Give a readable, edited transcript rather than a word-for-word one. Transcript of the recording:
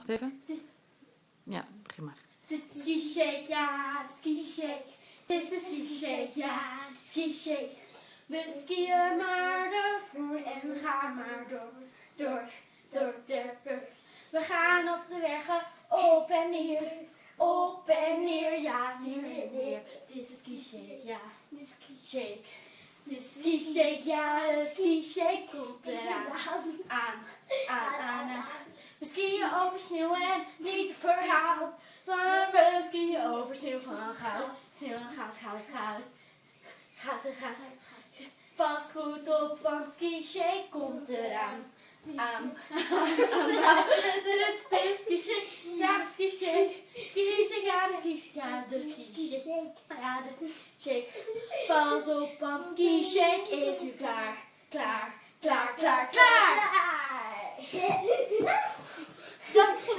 Wacht even. Ja, begin maar. Het is de ski shake, ja, de ski shake. Het is de ski shake, ja, de ski shake. We skiën maar ervoor en we gaan maar door. We gaan op de bergen op en neer, ja, neer. Het is de ski shake, ja, de ski shake. Het is de ski shake, ja, de ski shake komt eraan. Aan. We skiën over sneeuw en niet verhaal. Maar we skiën over sneeuw van goud. Sneeuw en goud. Pas goed op, want ski shake komt eraan. Het is ski shake, ja, de ski shake. Ski shake, ja, de ski shake. Ja, de ski shake. Ja, de ski shake. Pas op, want ski shake is nu klaar. Klaar. Dat is het